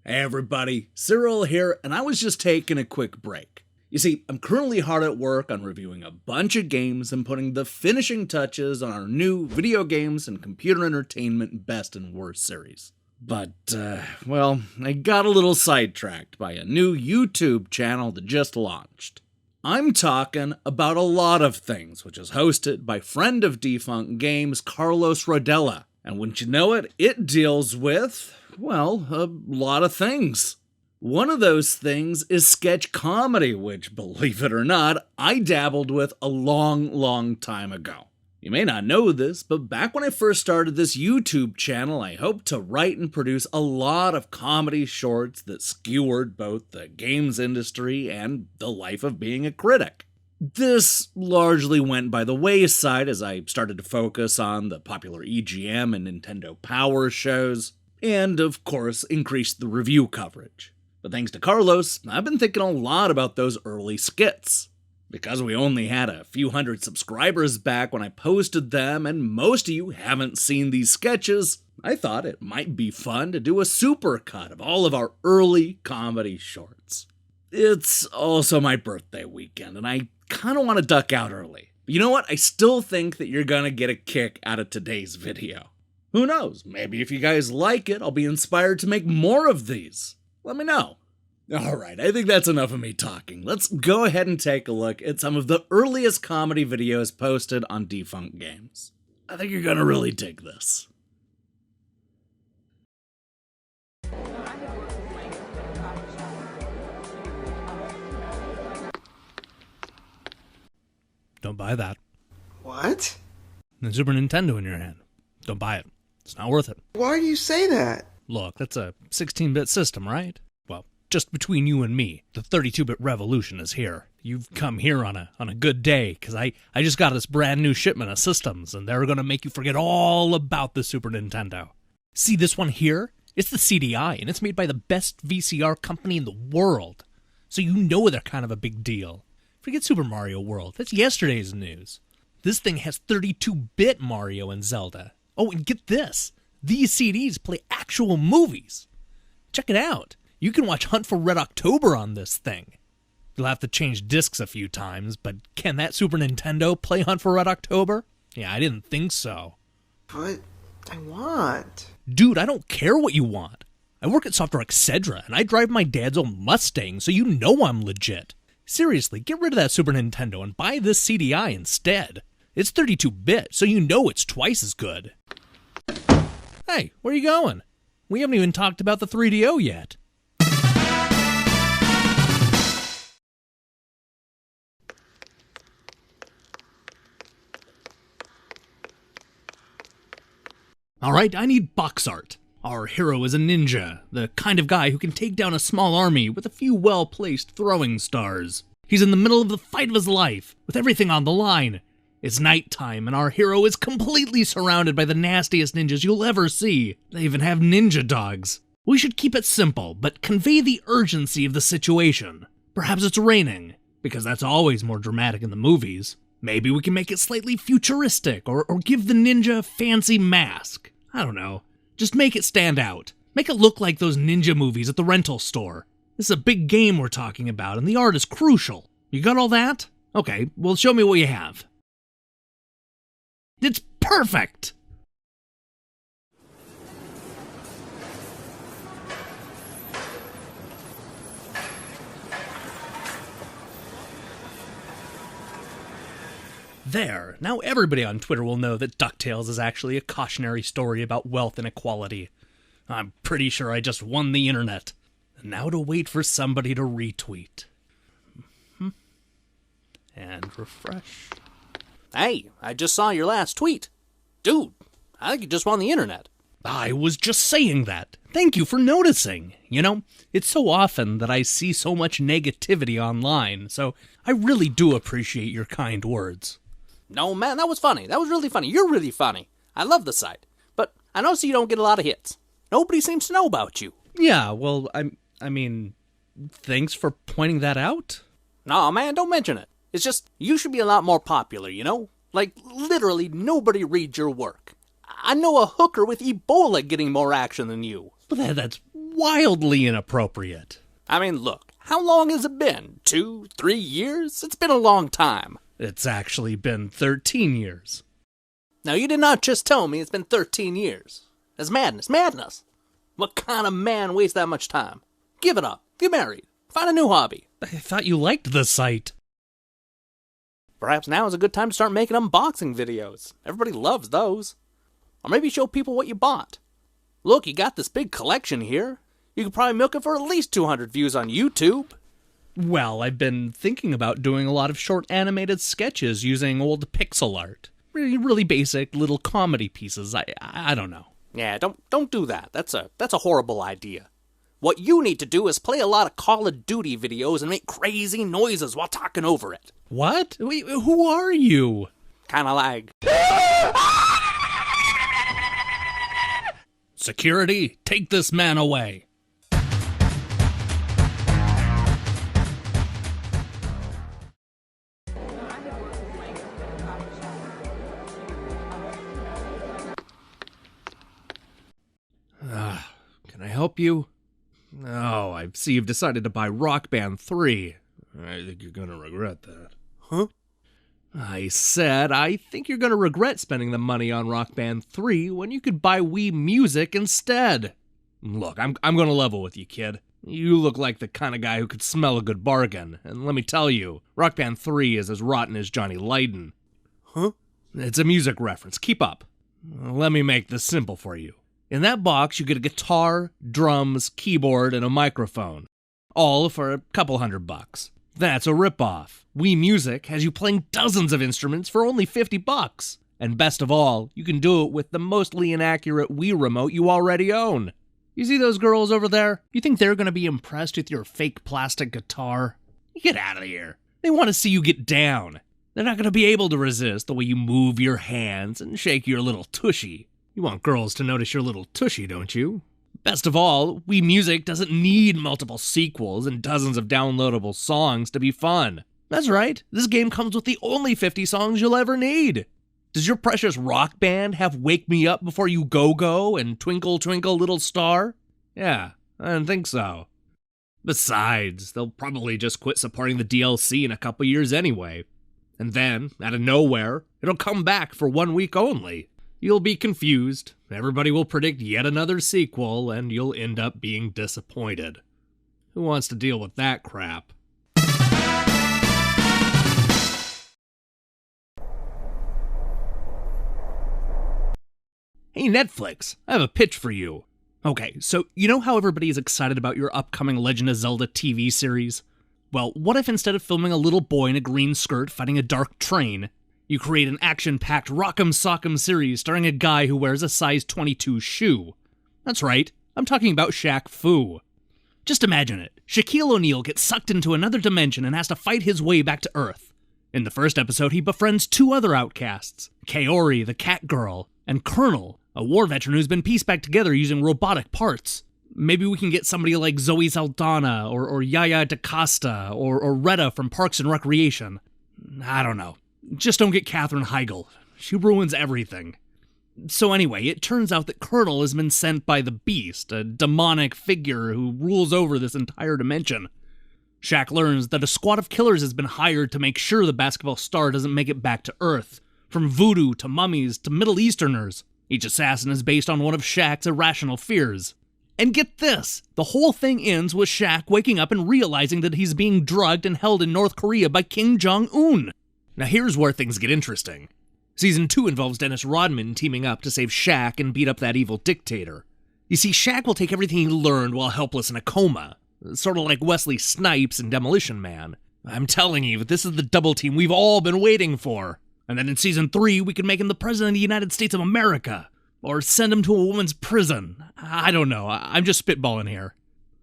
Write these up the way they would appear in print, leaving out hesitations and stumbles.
Hey everybody, Cyril here, and I was just taking a quick break. You see, I'm currently hard at work on reviewing a bunch of games and putting the finishing touches on our new video games and computer entertainment best and worst series. But, I got a little sidetracked by a new YouTube channel that just launched. I'm talking about A Lot of Things, which is hosted by friend of Defunct Games, Carlos Rodela. And wouldn't you know it, it deals with, well, a lot of things. One of those things is sketch comedy, which, believe it or not, I dabbled with a long time ago. You may not know this, but back when I first started this YouTube channel, I hoped to write and produce a lot of comedy shorts that skewered both the games industry and the life of being a critic. This largely went by the wayside as I started to focus on the popular EGM and Nintendo Power shows, and of course increased the review coverage. But thanks to Carlos, I've been thinking a lot about those early skits. Because we only had a few hundred subscribers back when I posted them, and most of you haven't seen these sketches, I thought it might be fun to do a supercut of all of our early comedy shorts. It's also my birthday weekend, and I kinda want to duck out early. But you know what? I still think that you're gonna get a kick out of today's video. Who knows? Maybe if you guys like it, I'll be inspired to make more of these. Let me know. Alright, I think that's enough of me talking. Let's go ahead and take a look at some of the earliest comedy videos posted on Defunct Games. I think you're gonna really dig this. Don't buy that. What? The Super Nintendo in your hand. Don't buy it. It's not worth it. Why do you say that? Look, that's a 16-bit system, right? Well, just between you and me, the 32-bit revolution is here. You've come here on a good day, because I just got this brand new shipment of systems, and they're going to make you forget all about the Super Nintendo. See this one here? It's the CDI, and it's made by the best VCR company in the world. So you know they're kind of a big deal. Forget Super Mario World. That's yesterday's news. This thing has 32-bit Mario and Zelda. Oh, and get this. These CDs play actual movies. Check it out. You can watch Hunt for Red October on this thing. You'll have to change discs a few times, but can that Super Nintendo play Hunt for Red October? Yeah, I didn't think so. But I want. Dude, I don't care what you want. I work at Software Etc., and I drive my dad's old Mustang, so you know I'm legit. Seriously, get rid of that Super Nintendo and buy this CDI instead. It's 32-bit, so you know it's twice as good. Hey, where are you going? We haven't even talked about the 3DO yet. Alright, I need box art. Our hero is a ninja, the kind of guy who can take down a small army with a few well-placed throwing stars. He's in the middle of the fight of his life, with everything on the line. It's nighttime, and our hero is completely surrounded by the nastiest ninjas you'll ever see. They even have ninja dogs. We should keep it simple, but convey the urgency of the situation. Perhaps it's raining, because that's always more dramatic in the movies. Maybe we can make it slightly futuristic, or give the ninja a fancy mask. I don't know. Just make it stand out. Make it look like those ninja movies at the rental store. This is a big game we're talking about, and the art is crucial. You got all that? Okay, well show me what you have. It's perfect! There, now everybody on Twitter will know that DuckTales is actually a cautionary story about wealth inequality. I'm pretty sure I just won the internet. And now to wait for somebody to retweet. And refresh. Hey, I just saw your last tweet. Dude, I think you just won the internet. I was just saying that. Thank you for noticing. You know, it's so often that I see so much negativity online, so I really do appreciate your kind words. No, man, that was funny. That was really funny. You're really funny. I love the site. But I notice you don't get a lot of hits. Nobody seems to know about you. Yeah, well, I mean, thanks for pointing that out. No, man, don't mention it. It's just, you should be a lot more popular, you know? Like, literally nobody reads your work. I know a hooker with Ebola getting more action than you. But that's wildly inappropriate. I mean, look, how long has it been? 2, 3 years? It's been a long time. It's actually been 13 years. Now, you did not just tell me it's been 13 years. That's madness. What kind of man wastes that much time? Give it up. Get married. Find a new hobby. I thought you liked the site. Perhaps now is a good time to start making unboxing videos. Everybody loves those. Or maybe show people what you bought. Look, you got this big collection here. You could probably milk it for at least 200 views on YouTube. Well, I've been thinking about doing a lot of short animated sketches using old pixel art. Really basic little comedy pieces. I don't know. Yeah, don't do that. That's a horrible idea. What you need to do is play a lot of Call of Duty videos and make crazy noises while talking over it. What? Wait, who are you? Kinda like... Security, take this man away. Can I help you? Oh, I see you've decided to buy Rock Band 3. I think you're gonna regret that. Huh? I said, I think you're gonna regret spending the money on Rock Band 3 when you could buy Wii Music instead. Look, I'm gonna level with you, kid. You look like the kind of guy who could smell a good bargain, and let me tell you, Rock Band 3 is as rotten as Johnny Lydon. Huh? It's a music reference. Keep up. Let me make this simple for you. In that box, you get a guitar, drums, keyboard, and a microphone. All for a couple $100. That's a ripoff. Wii Music has you playing dozens of instruments for only $50. And best of all, you can do it with the mostly inaccurate Wii remote you already own. You see those girls over there? You think they're going to be impressed with your fake plastic guitar? Get out of here. They want to see you get down. They're not going to be able to resist the way you move your hands and shake your little tushy. You want girls to notice your little tushy, don't you? Best of all, Wii Music doesn't need multiple sequels and dozens of downloadable songs to be fun. That's right, this game comes with the only 50 songs you'll ever need. Does your precious Rock Band have Wake Me Up Before You Go Go and Twinkle Twinkle Little Star? Yeah, I didn't think so. Besides, they'll probably just quit supporting the DLC in a couple years anyway. And then, out of nowhere, it'll come back for 1 week only. You'll be confused, everybody will predict yet another sequel, and you'll end up being disappointed. Who wants to deal with that crap? Hey Netflix, I have a pitch for you. Okay, so you know how everybody is excited about your upcoming Legend of Zelda TV series? Well, what if instead of filming a little boy in a green skirt fighting a dark train, you create an action-packed Rock'em Sock'em series starring a guy who wears a size 22 shoe? That's right, I'm talking about Shaq Fu. Just imagine it. Shaquille O'Neal gets sucked into another dimension and has to fight his way back to Earth. In the first episode, he befriends 2 other outcasts, Kaori, the cat girl, and Colonel, a war veteran who's been pieced back together using robotic parts. Maybe we can get somebody like Zoe Saldana, or Yaya DaCosta, or Retta from Parks and Recreation. I don't know. Just don't get Katherine Heigl. She ruins everything. So anyway, it turns out that Colonel has been sent by the Beast, a demonic figure who rules over this entire dimension. Shaq learns that a squad of killers has been hired to make sure the basketball star doesn't make it back to Earth. From voodoo to mummies to Middle Easterners, each assassin is based on one of Shaq's irrational fears. And get this, the whole thing ends with Shaq waking up and realizing that he's being drugged and held in North Korea by Kim Jong-un. Now here's where things get interesting. Season 2 involves Dennis Rodman teaming up to save Shaq and beat up that evil dictator. You see, Shaq will take everything he learned while helpless in a coma, sort of like Wesley Snipes in Demolition Man. I'm telling you, this is the double team we've all been waiting for. And then in Season 3, we could make him the President of the United States of America. Or send him to a woman's prison. I don't know, I'm just spitballing here.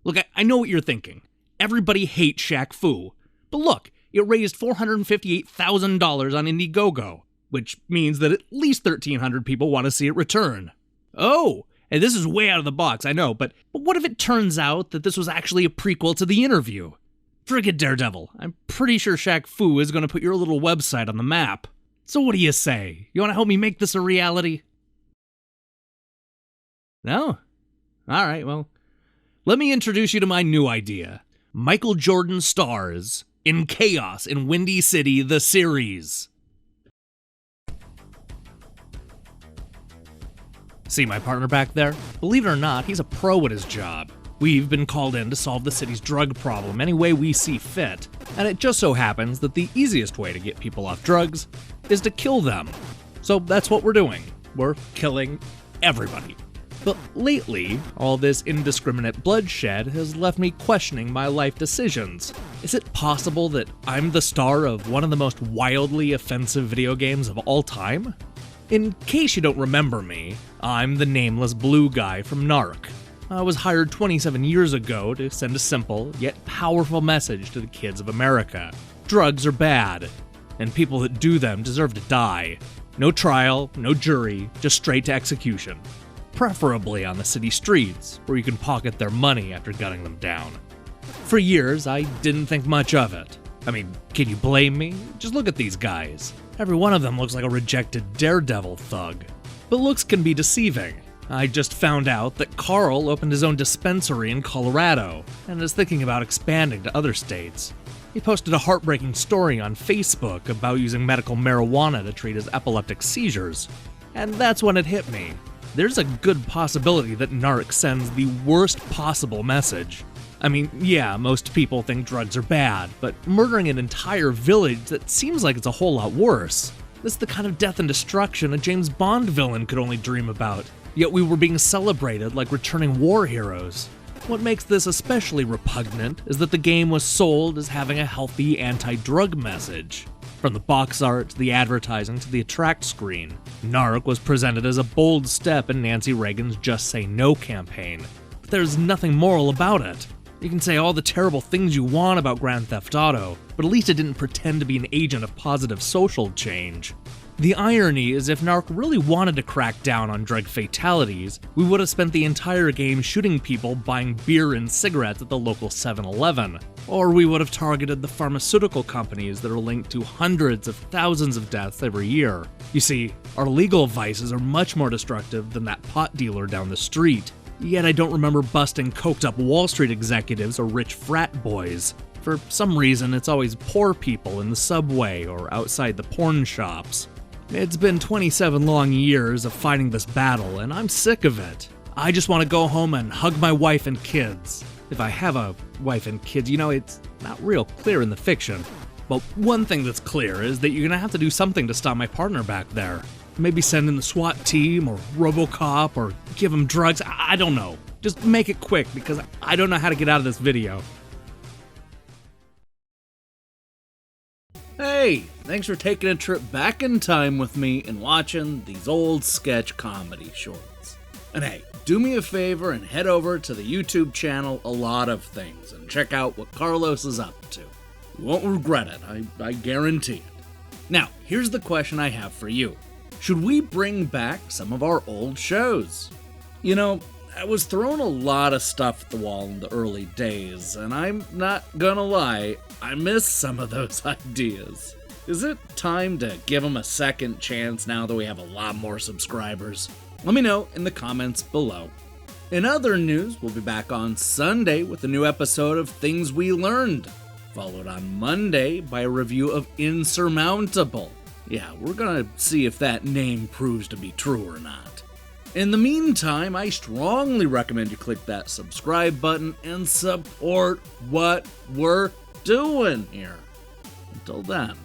Look, I know what you're thinking. Everybody hates Shaq Fu. But look, it raised $458,000 on Indiegogo, which means that at least 1,300 people want to see it return. Oh, and this is way out of the box, I know, but what if it turns out that this was actually a prequel to The Interview? Frigate Daredevil, I'm pretty sure Shaq Fu is going to put your little website on the map. So what do you say? You want to help me make this a reality? No? Alright, well, Let me introduce you to my new idea. Michael Jordan stars in Chaos in Windy City, the series. See my partner back there? Believe it or not, he's a pro at his job. We've been called in to solve the city's drug problem any way we see fit, and it just so happens that the easiest way to get people off drugs is to kill them. So that's what we're doing. We're killing everybody. But lately, all this indiscriminate bloodshed has left me questioning my life decisions. Is it possible that I'm the star of one of the most wildly offensive video games of all time? In case you don't remember me, I'm the nameless blue guy from NARC. I was hired 27 years ago to send a simple, yet powerful message to the kids of America. Drugs are bad, and people that do them deserve to die. No trial, no jury, just straight to execution. Preferably on the city streets, where you can pocket their money after gunning them down. For years, I didn't think much of it. I mean, can you blame me? Just look at these guys. Every one of them looks like a rejected daredevil thug. But looks can be deceiving. I just found out that Carl opened his own dispensary in Colorado, and is thinking about expanding to other states. He posted a heartbreaking story on Facebook about using medical marijuana to treat his epileptic seizures. And that's when it hit me. There's a good possibility that NARC sends the worst possible message. I mean, yeah, most people think drugs are bad, but murdering an entire village, that seems like it's a whole lot worse. This is the kind of death and destruction a James Bond villain could only dream about, yet we were being celebrated like returning war heroes. What makes this especially repugnant is that the game was sold as having a healthy anti-drug message. From the box art to the advertising to the attract screen, NARC was presented as a bold step in Nancy Reagan's Just Say No campaign. But there's nothing moral about it. You can say all the terrible things you want about Grand Theft Auto, but at least it didn't pretend to be an agent of positive social change. The irony is if NARC really wanted to crack down on drug fatalities, we would have spent the entire game shooting people buying beer and cigarettes at the local 7-Eleven. Or we would have targeted the pharmaceutical companies that are linked to hundreds of thousands of deaths every year. You see, our legal vices are much more destructive than that pot dealer down the street. Yet I don't remember busting coked-up Wall Street executives or rich frat boys. For some reason, it's always poor people in the subway or outside the porn shops. It's been 27 long years of fighting this battle, and I'm sick of it. I just want to go home and hug my wife and kids. If I have a wife and kids, you know, it's not real clear in the fiction. But one thing that's clear is that you're gonna have to do something to stop my partner back there. Maybe send in the SWAT team, or RoboCop, or give him drugs, I don't know. Just make it quick, because I don't know how to get out of this video. Hey, thanks for taking a trip back in time with me and watching these old sketch comedy shorts. And hey, do me a favor and head over to the YouTube channel A Lot of Things and check out what Carlos is up to. You won't regret it, I guarantee it. Now, here's the question I have for you. Should we bring back some of our old shows? You know, I was throwing a lot of stuff at the wall in the early days, and I'm not gonna lie, I miss some of those ideas. Is it time to give them a second chance now that we have a lot more subscribers? Let me know in the comments below. In other news, we'll be back on Sunday with a new episode of Things We Learned, followed on Monday by a review of Insurmountable. Yeah, we're gonna see if that name proves to be true or not. In the meantime, I strongly recommend you click that subscribe button and support what we're doing here. Until then.